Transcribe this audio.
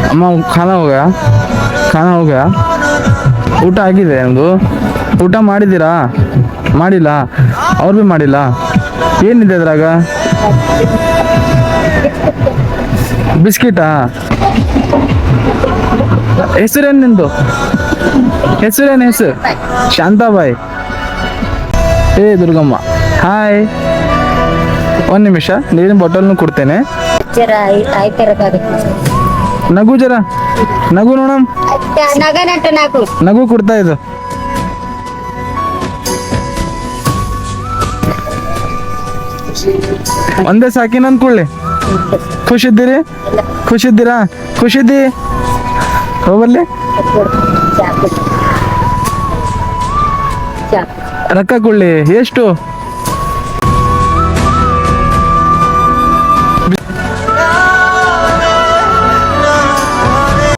ಅಮ್ಮ ಖಾನ ಹೋಗ ಖಾನ ಹೋಗ ಊಟ ಆಗಿದೆ ನಿಮ್ಮದು ಊಟ ಮಾಡಿದ್ದೀರಾ ಮಾಡಿಲ್ಲ ಅವ್ರು ಭೀ ಮಾಡಿಲ್ಲ ಏನಿದೆ ಅದ್ರಾಗ ಬಿಸ್ಕಿಟಾ ಹೆಸರೇನು ನಿಂದು ಹೆಸರೇನು ಹೆಸರು ಶಾಂತಾಬಾಯಿ ಏ ದುರ್ಗಮ್ಮ ಹಾಯ್ ಒಂದು ನಿಮಿಷ ನೀರಿನ ಬಾಟಲ್ನು ಕೊಡ್ತೇನೆ ನಗು ಜರ ನಗು ನೋಡಮ್ ನಗು ಕೊಡ್ತಾ ಇದು ಒಂದೇ ಸಾಕಿನ ಅಂದ್ಕೊಳ್ಳಿ ಖುಷಿದ್ದೀರಿ ಖುಷಿದ್ದೀರಾ ಖುಷಿದ್ದಿ ಹೋಗಲ್ಲಿ ರೊಕ್ಕ ಕೊಡ್ಲಿ ಎಷ್ಟು